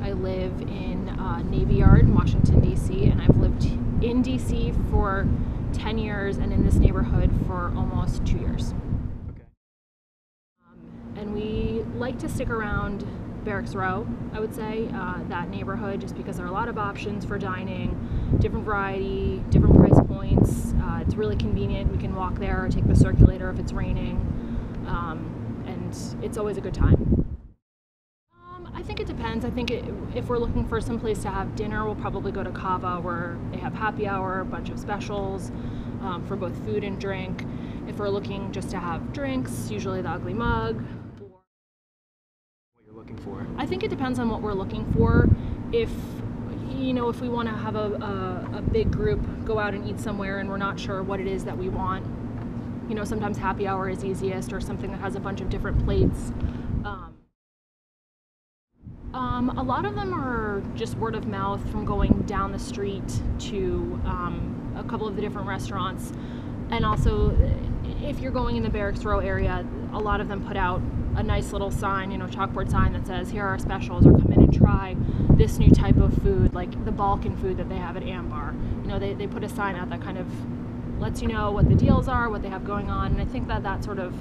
I live in Navy Yard in Washington, D.C., and I've lived in D.C. for 10 years and in this neighborhood for almost 2 years. Okay. And we like to stick around Barracks Row, I would say, that neighborhood, just because there are a lot of options for dining, different variety, different price points. It's really convenient. We can walk there or take the circulator if it's raining, and it's always a good time. I think it depends. I think if we're looking for some place to have dinner, we'll probably go to Cava, where they have happy hour, a bunch of specials for both food and drink. If we're looking just to have drinks, usually the Ugly Mug. What you're looking for? I think it depends on what we're looking for. If we want to have a big group go out and eat somewhere and we're not sure what it is that we want, sometimes happy hour is easiest, or something that has a bunch of different plates. A lot of them are just word of mouth from going down the street to a couple of the different restaurants. And also, if you're going in the Barracks Row area, a lot of them put out a nice little sign, chalkboard sign that says, here are our specials, or come in and try this new type of food, like the Balkan food that they have at Ambar. They put a sign out that kind of lets you know what the deals are, what they have going on, and I think that sort of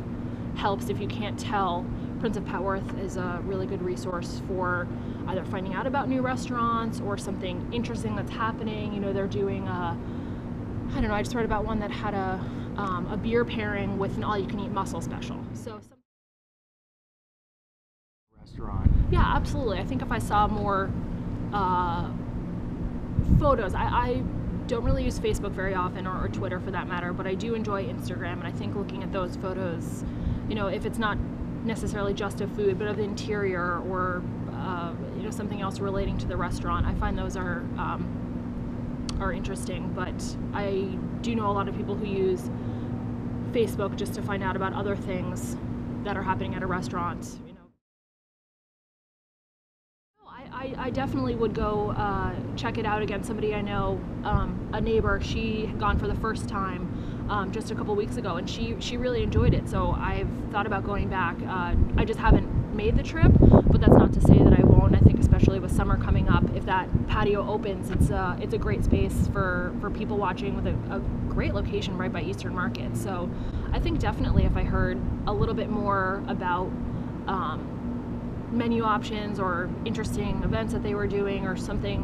helps if you can't tell. Prince of Petworth is a really good resource for either finding out about new restaurants or something interesting that's happening. They're doing I just read about one that had a beer pairing with an all-you-can-eat mussel special. So Restaurant. Yeah, absolutely. I think if I saw more photos, I don't really use Facebook very often, or Twitter for that matter, but I do enjoy Instagram, and I think looking at those photos, if it's not necessarily just of food, but of the interior, or something else relating to the restaurant, I find those are interesting. But I do know a lot of people who use Facebook just to find out about other things that are happening at a restaurant. I definitely would go check it out again. Somebody I know, a neighbor, she had gone for the first time just a couple weeks ago, and she really enjoyed it. So I've thought about going back. I just haven't made the trip, but that's not to say that I won't. I think especially with summer coming up, if that patio opens, it's a great space for people watching, with a great location right by Eastern Market. So I think definitely if I heard a little bit more about menu options or interesting events that they were doing, or something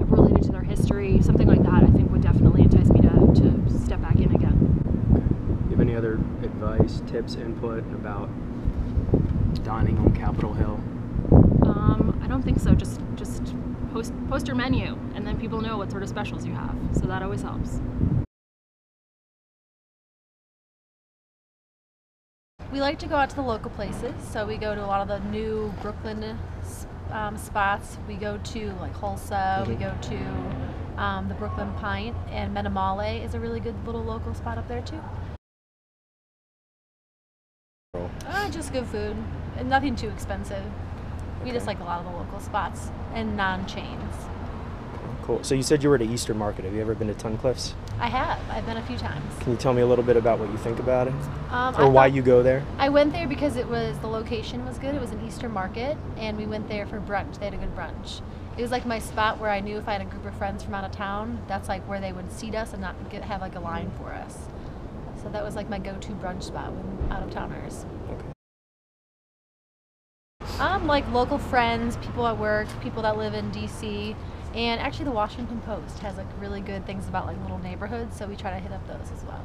related to their history, something like that, I think would definitely entice me to step back in again. Do you have any other advice, tips, input about dining on Capitol Hill? I don't think so. Just post your menu, and then people know what sort of specials you have. So that always helps. We like to go out to the local places, so we go to a lot of the new Brooklyn spots. We go to like Hulsa, we go to the Brooklyn Pint, and Metamale is a really good little local spot up there too. Just good food, and nothing too expensive. We just like a lot of the local spots and non-chains. Cool. So you said you were to Eastern Market. Have you ever been to Tunnicliff's? I have. I've been a few times. Can you tell me a little bit about what you think about it? Or why you go there? I went there because the location was good. It was an Eastern Market, and we went there for brunch. They had a good brunch. It was like my spot where I knew if I had a group of friends from out of town, that's like where they would seat us and not have like a line for us. So that was like my go-to brunch spot when out of towners. Okay. Like local friends, people at work, people that live in DC, and actually the Washington Post has like really good things about like little neighborhoods, so we try to hit up those as well.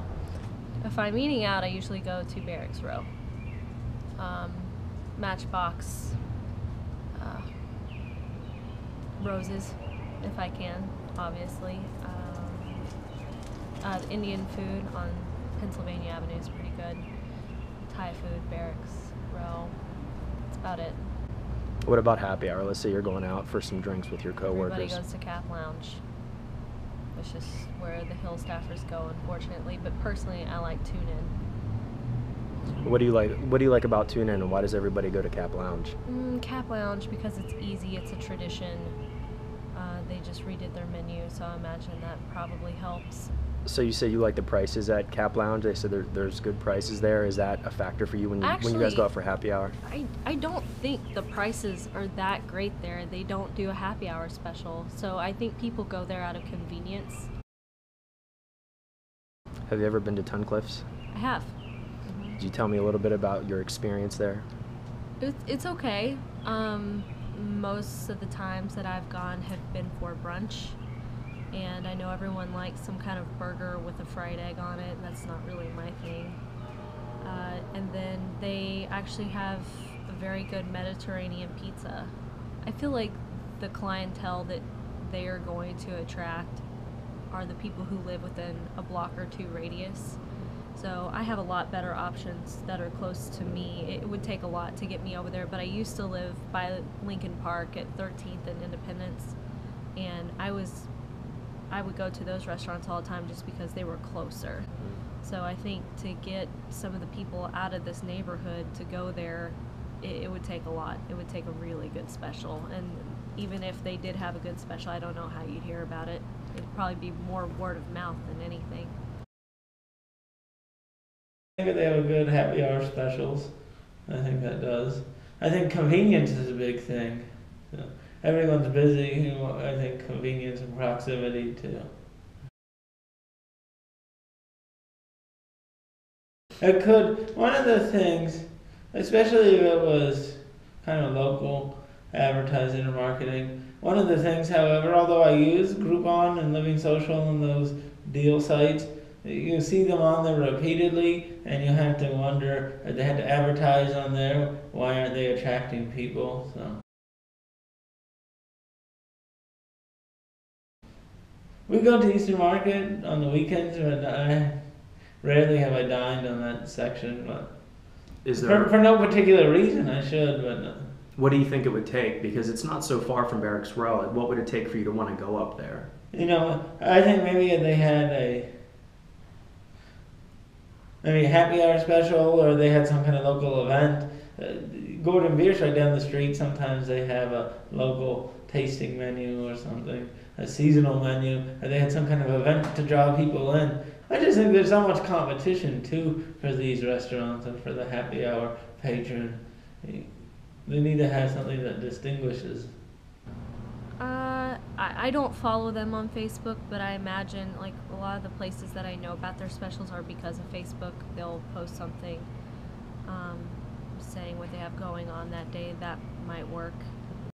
If I'm eating out, I usually go to Barracks Row. Matchbox, Roses, if I can, obviously. Indian food on Pennsylvania Avenue is pretty good. Thai food, Barracks Row. That's about it. What about happy hour? Let's say you're going out for some drinks with your coworkers. Everybody goes to Cap Lounge. It's just where the Hill staffers go, unfortunately. But personally, I like Tune In. What do you like? What do you like about Tune In, and why does everybody go to Cap Lounge? Cap Lounge because it's easy. It's a tradition. They just redid their menu, so I imagine that probably helps. So you say you like the prices at Cap Lounge. They said there's good prices there. Is that a factor for you when you guys Actually, go out for happy hour? I don't think the prices are that great there. They don't do a happy hour special, so I think people go there out of convenience. Have you ever been to Tunnicliff's? I have. Could you tell me a little bit about your experience there? It's okay. Most of the times that I've gone have been for brunch, and I know everyone likes some kind of burger with a fried egg on it, and that's not really my thing. And then they actually have a very good Mediterranean pizza. I feel like the clientele that they are going to attract are the people who live within a block or two radius. So I have a lot better options that are close to me. It would take a lot to get me over there, but I used to live by Lincoln Park at 13th and Independence, and I would go to those restaurants all the time just because they were closer. So I think to get some of the people out of this neighborhood to go there, it would take a lot. It would take a really good special, and even if they did have a good special, I don't know how you'd hear about it. It'd probably be more word of mouth than anything. I think they have a good happy hour specials. I think that does. I think convenience is a big thing. So everyone's busy. I think convenience and proximity too. It could. One of the things, especially if it was kind of local advertising or marketing. One of the things, however, although I use Groupon and Living Social and those deal sites, you see them on there repeatedly, and you have to wonder if they had to advertise on there. Why aren't they attracting people? So we go to Eastern Market on the weekends, but rarely have I dined on that section. But Is there? for no particular reason, I should. But What do you think it would take? Because it's not so far from Barracks Row. Like, what would it take for you to want to go up there? I think maybe if they had maybe a happy hour special, or they had some kind of local event. Gordon Bier's right down the street. Sometimes they have a local tasting menu or something, a seasonal menu, or they had some kind of event to draw people in. I just think there's so much competition too for these restaurants and for the happy hour patron. They need to have something that distinguishes. I don't follow them on Facebook, but I imagine like a lot of the places that I know about their specials are because of Facebook. They'll post something saying what they have going on that day. That might work.